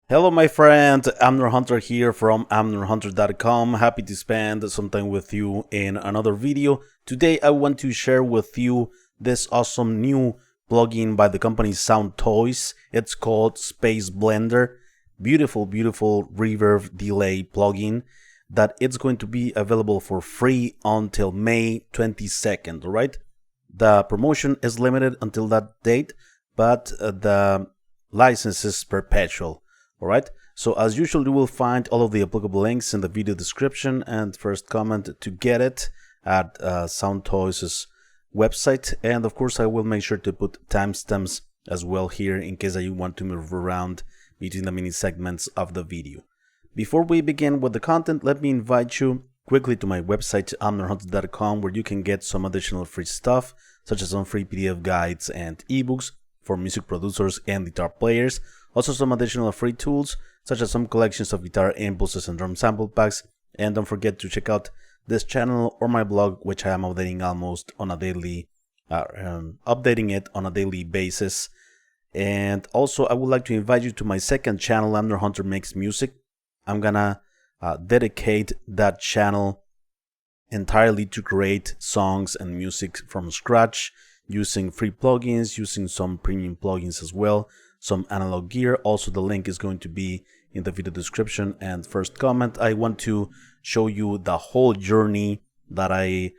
Hello, my friend. Amner Hunter here from amnerhunter.com. Happy to spend some time with you in another video. Today, I want to share with you this awesome new plugin by the company Sound Toys. It's called Space Blender. Beautiful, beautiful reverb delay plugin that it's going to be available for free until May 22nd. All right. The promotion is limited until that date, but the license is perpetual. All right. So as usual, you will find all of the applicable links in the video description and first comment to get it at SoundToys' website. And of course, I will make sure to put timestamps as well here in case you want to move around between the mini segments of the video. Before we begin with the content, let me invite you quickly to my website, amnerhunter.com, where you can get some additional free stuff, such as some free PDF guides and ebooks for music producers and guitar players. Also some additional free tools, such as some collections of guitar impulses and drum sample packs. And don't forget to check out this channel or my blog, which I am updating almost on a daily, updating it on a daily basis. And also, I would like to invite you to my second channel, Amner Hunter Makes Music. I'm gonna dedicate that channel entirely to create songs and music from scratch, using free plugins, using some premium plugins as well, some analog gear. Also, the link is going to be in the video description and first comment. I want to show you the whole journey that I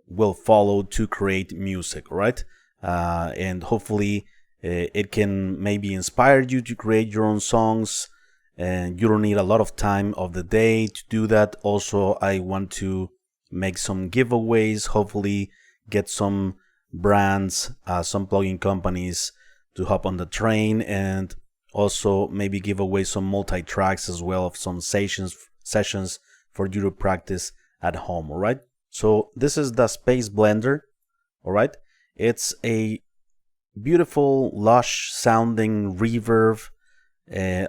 will follow to create music, right? And hopefully it can maybe inspire you to create your own songs, and you don't need a lot of time of the day to do that. Also, I want to make some giveaways, hopefully get some brands, some plugin companies to hop on the train, and also maybe give away some multi-tracks as well of some sessions for you to practice at home. All right, so this is the Space Blender. All right, it's a beautiful lush sounding reverb.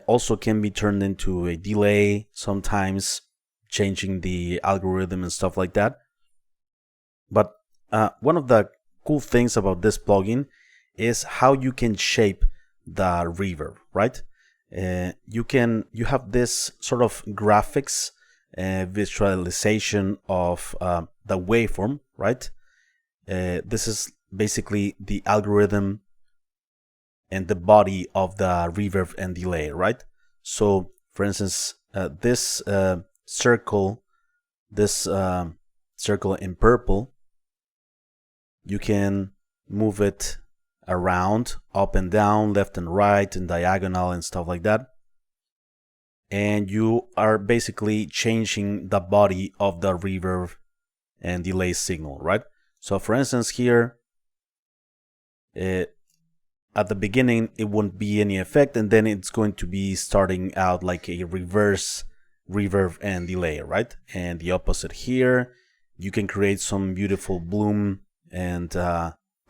Also can be turned into a delay sometimes, changing the algorithm and stuff like that. But one of the cool things about this plugin is how you can shape the reverb, right? You have this sort of graphics visualization of the waveform, right? This is basically the algorithm and the body of the reverb and delay, right? So, for instance, this circle in purple, you can move it around, up and down, left and right, and diagonal and stuff like that. And you are basically changing the body of the reverb and delay signal, right? So for instance here, at the beginning it won't be any effect, and then it's going to be starting out like a reverse reverb and delay, right? And the opposite here, you can create some beautiful bloom and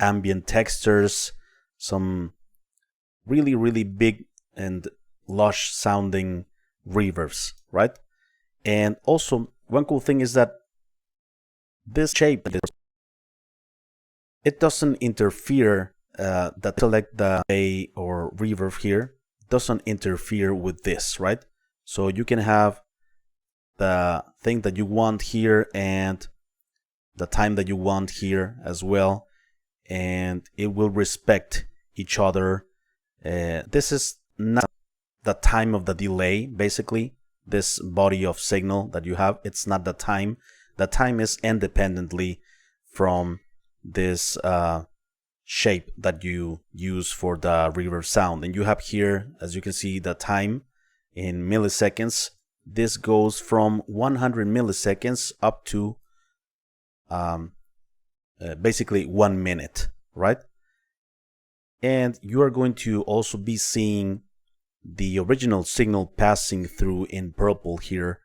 ambient textures, some really big and lush sounding reverbs, right? And also one cool thing is that this shape, it doesn't interfere, that select the delay or reverb here doesn't interfere with this, right? So you can have the thing that you want here and the time that you want here as well, and it will respect each other. This is not the time of the delay, basically. This body of signal that you have, it's not the time. The time is independently from this shape that you use for the reverb sound. And you have here, as you can see, the time in milliseconds. This goes from 100 milliseconds up to basically 1 minute, right? And you are going to also be seeing the original signal passing through in purple here,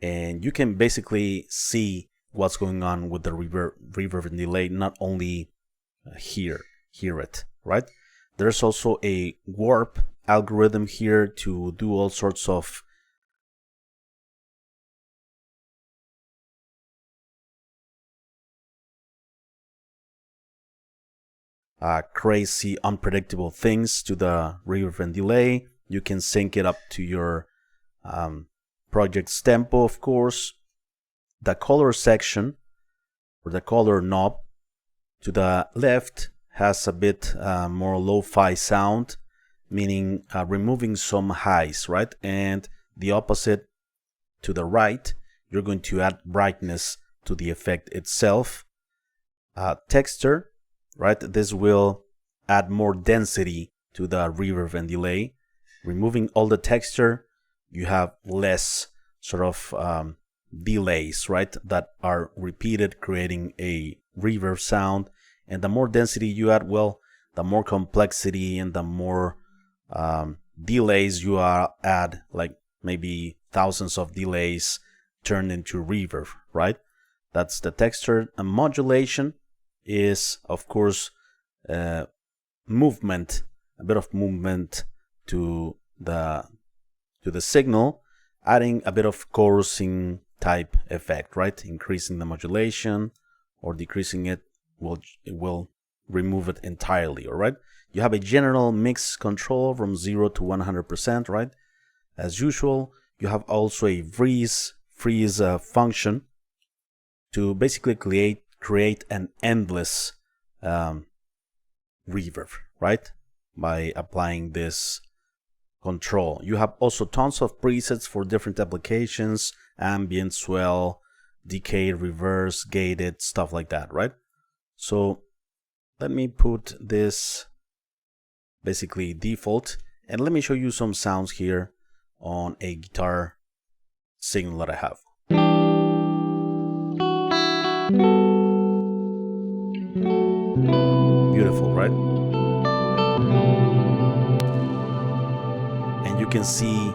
and you can basically see what's going on with the reverb and delay, not only hear it, right? There's also a warp algorithm here to do all sorts of crazy, unpredictable things to the reverb and delay. You can sync it up to your project's tempo, of course. The color section, or the color knob to the left, has a bit more lo-fi sound, meaning removing some highs, right? And the opposite to the right, you're going to add brightness to the effect itself. Texture, right? This will add more density to the reverb and delay. Removing all the texture, you have less sort of delays, right? That are repeated, creating a reverb sound. And the more density you add, well, the more complexity and the more delays you add, like maybe thousands of delays turned into reverb, right? That's the texture. And modulation is, of course, movement, a bit of movement to the signal, adding a bit of chorusing type effect, right? Increasing the modulation or decreasing it will remove it entirely. All right, you have a general mix control from 0 to 100%, right? As usual, you have also a freeze function to basically create an endless reverb, right? By applying this control. You have also tons of presets for different applications: ambient, swell, decay, reverse, gated, stuff like that, right? So let me put this basically default, and let me show you some sounds here on a guitar signal that I have. Beautiful, right? And you can see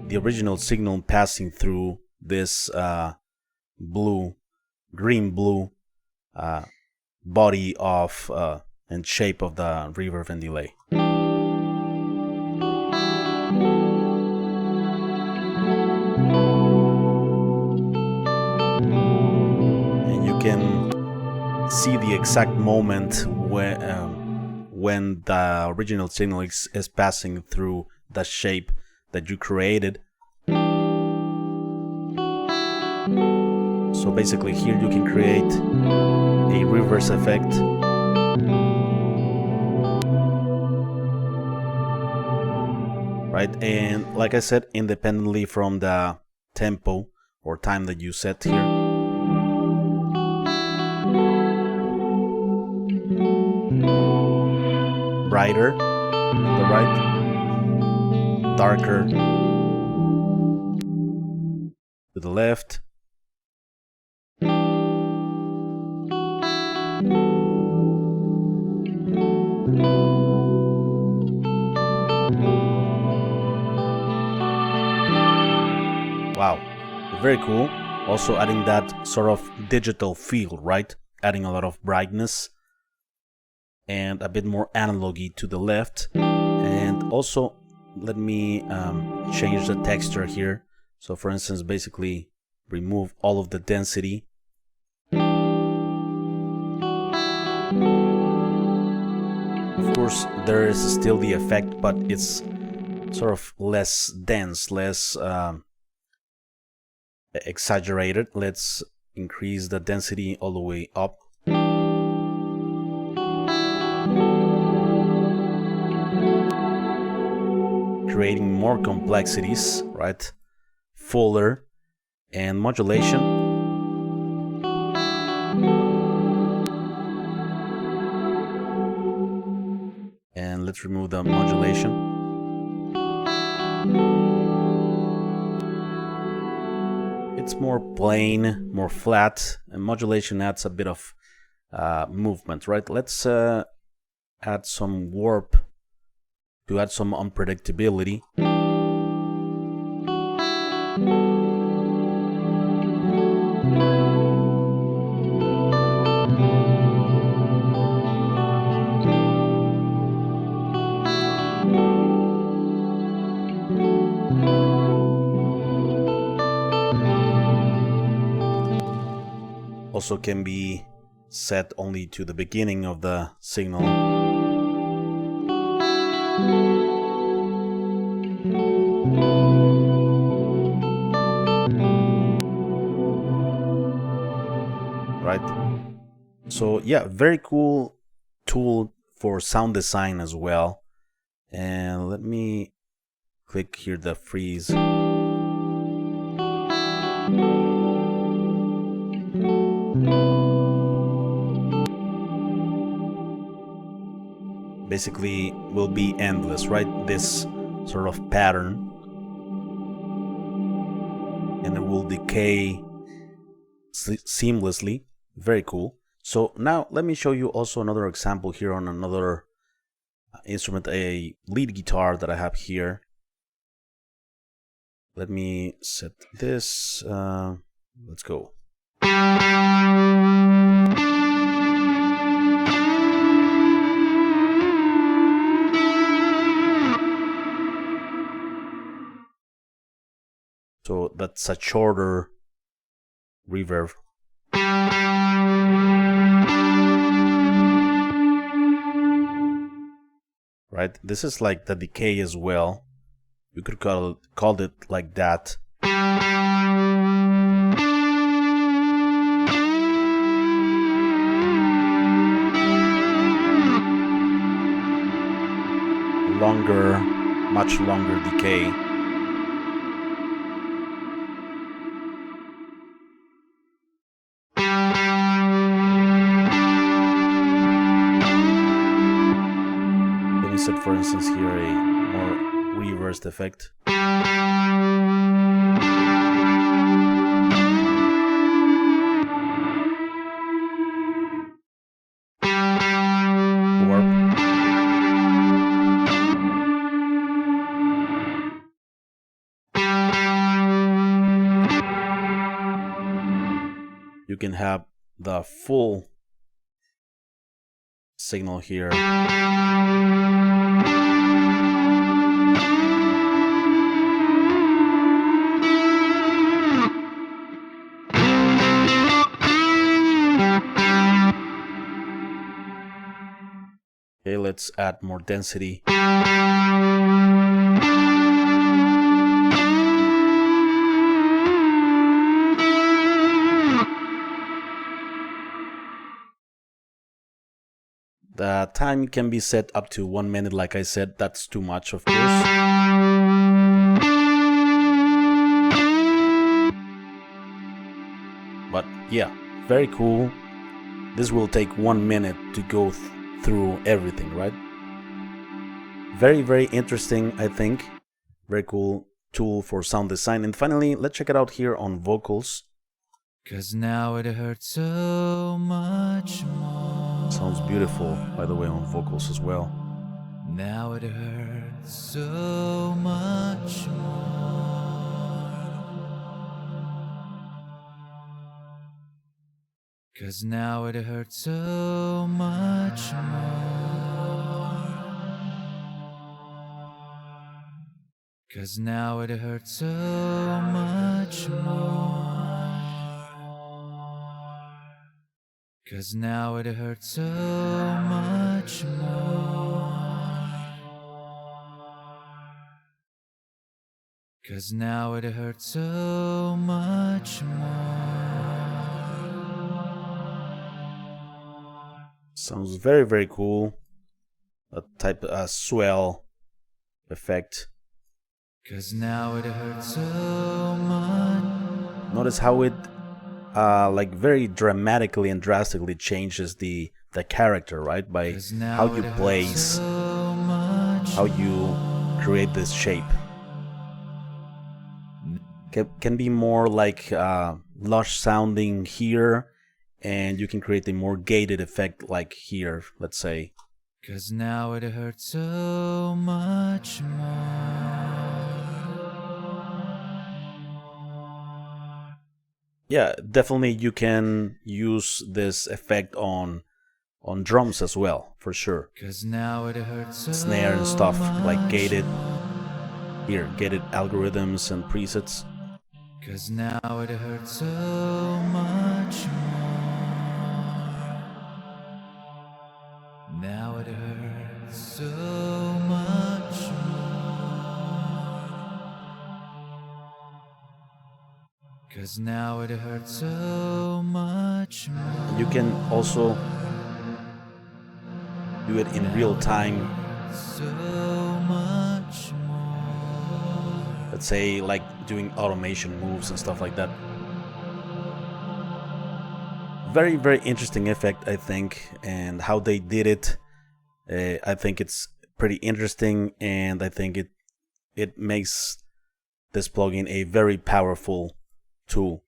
the original signal passing through this green blue body of and shape of the reverb and delay. And you can see the exact moment when the original signal is passing through the shape that you created. So basically here you can create a reverse effect. Right, and like I said, independently from the tempo or time that you set here. Brighter to the right, darker to the left. Wow, very cool. Also adding that sort of digital feel, right? Adding a lot of brightness and a bit more analogy to the left. And also let me change the texture here. So for instance, basically remove all of the density. Of course, there is still the effect, but it's sort of less dense, less exaggerated. Let's increase the density all the way up. Creating more complexities, right? Fuller and modulation. And let's remove the modulation. It's more plain, more flat, and modulation adds a bit of movement, right? Let's add some warp to add some unpredictability. Also can be set only to the beginning of the signal. So yeah, very cool tool for sound design as well. And let me click here the freeze. Basically will be endless, right? This sort of pattern, and it will decay seamlessly. Very cool. So now let me show you also another example here on another instrument, a lead guitar that I have here. Let me set this. Let's go. So that's a shorter reverb. Right? This is like the decay as well. You could call it like that. Longer, much longer decay. Let me set, for instance, here a more reversed effect. You can have the full signal here. Okay, let's add more density. The time can be set up to 1 minute, like I said. That's too much, of course. But yeah, very cool. This will take 1 minute to go through everything, right? Very, very interesting, I think. Very cool tool for sound design. And finally, let's check it out here on vocals. 'Cause now it hurts so much more. Sounds beautiful, by the way, on vocals as well. Now it hurts so much more. 'Cause now it hurts so much more. 'Cause now it hurts so much more. 'Cause now it hurts so much more. 'Cause now it hurts so much more. Sounds very, very cool. A type of swell effect. 'Cause now it hurts so much. Notice how it like very dramatically and drastically changes the character, right? By how you place, how you create this shape. Can be more like lush sounding here, and you can create a more gated effect like here, let's say. 'Cause now it hurts so much more. Yeah, definitely you can use this effect on drums as well, for sure. 'Cause now it hurts so Snare and stuff, like gated algorithms and presets. 'Cause now it hurts so much more. Now it hurts so much more. 'cause now it hurts so much more. And you can also do it in real time. So much more. Let's say like doing automation moves and stuff like that. Very, very interesting effect, I think, and how they did it. I think it's pretty interesting, and I think it makes this plugin a very powerful tool.